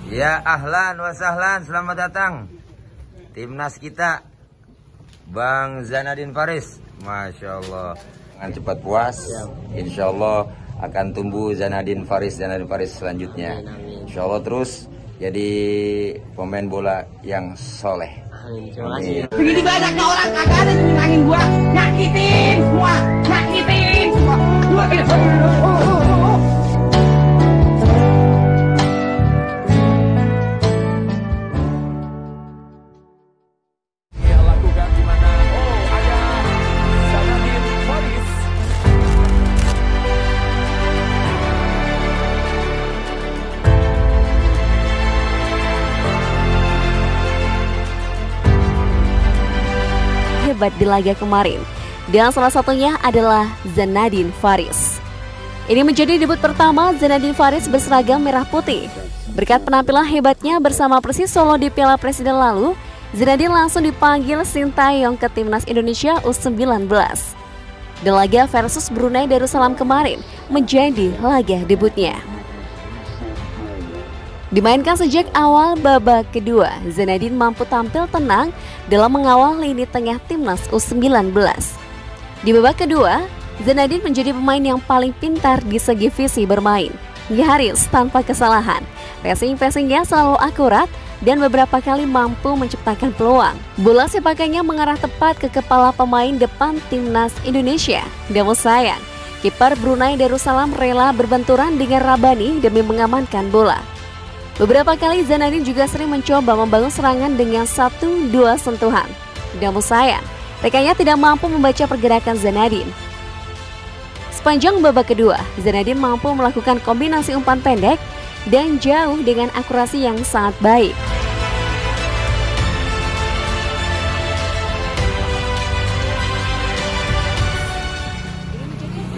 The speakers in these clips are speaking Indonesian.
Ya, ahlan wa sahlan, selamat datang timnas kita, Bang Zanadin Faris. Masya Allah, jangan cepat puas. Insya Allah akan tumbuh Zanadin Faris selanjutnya. Insya Allah terus jadi pemain bola yang soleh. Amin. Begini banyaknya orang kagak ada yang nyenangin gua, nyakitin semua. Hebat di laga kemarin, dan salah satunya adalah Zanadin Faris. Ini menjadi debut pertama Zanadin Faris berseragam merah putih. Berkat penampilan hebatnya bersama Persis Solo di Piala Presiden lalu, Zanadin langsung dipanggil Sintayong ke timnas Indonesia U19. Di laga versus Brunei Darussalam kemarin menjadi laga debutnya. Dimainkan sejak awal babak kedua, Zanadin mampu tampil tenang dalam mengawal lini tengah timnas U19. Di babak kedua, Zanadin menjadi pemain yang paling pintar di segi visi bermain. Nyaris tanpa kesalahan, passing-passingnya selalu akurat dan beberapa kali mampu menciptakan peluang. Bola sepakannya mengarah tepat ke kepala pemain depan timnas Indonesia. Namun sayang, kiper Brunei Darussalam rela berbenturan dengan Rabani demi mengamankan bola. Beberapa kali Zanadin juga sering mencoba membangun serangan dengan 1-2 sentuhan. Namun sayang, rekannya tidak mampu membaca pergerakan Zanadin. Sepanjang babak kedua, Zanadin mampu melakukan kombinasi umpan pendek dan jauh dengan akurasi yang sangat baik.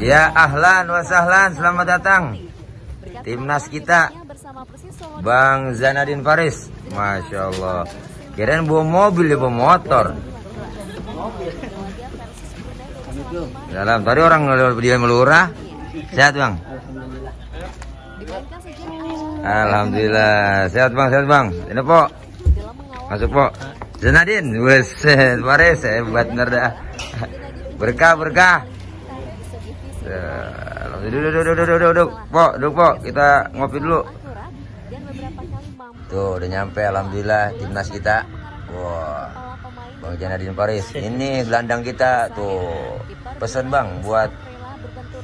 Ya, ahlan wa sahlan, selamat datang timnas kita, Bang Zanadin Faris. Masya Allah, kirain bawa mobil ya, bawa motor. Dalam tadi orang dia melurah. Sehat Bang? Alhamdulillah, sehat Bang. Ini Pok, masuk Pok. Zanadin, Weset Faris, hebat bener dah. Berkah. Duduk Pok, kita ngopi dulu. Tuh udah nyampe, alhamdulillah timnas kita. Wah, Bang Zanadin Faris. Ini gelandang kita tuh. Pesan Bang buat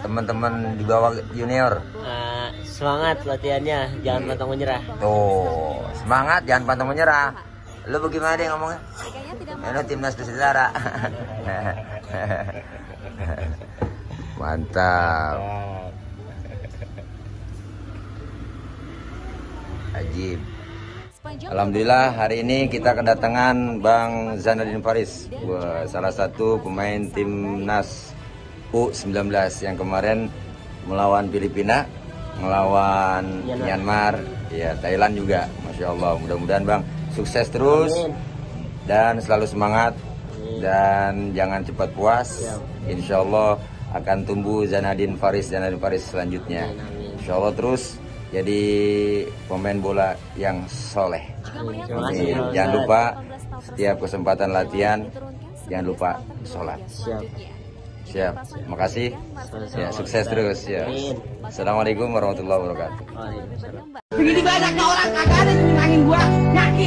teman-teman di bawah junior. Semangat latihannya, jangan pantang menyerah. Tuh, semangat jangan pantang menyerah. Lu bagaimana deh ngomongnya? Ini timnas bersaudara. Mantap. Ajib. Alhamdulillah hari ini kita kedatangan Bang Zanadin Faris, salah satu pemain timnas U19 yang kemarin melawan Filipina, melawan Myanmar, ya Thailand juga. Masya Allah, mudah-mudahan Bang sukses terus dan selalu semangat dan jangan cepat puas. Insya Allah akan tumbuh Zanadin Faris selanjutnya. Insya Allah terus jadi pemain bola yang soleh. Amin. Jangan lupa setiap kesempatan latihan jangan lupa sholat. Siap. Makasih. Ya, sukses terus ya. Assalamualaikum warahmatullahi wabarakatuh. Begini banyaknya orang kagak ada yang nyenangin gua, nyakitin.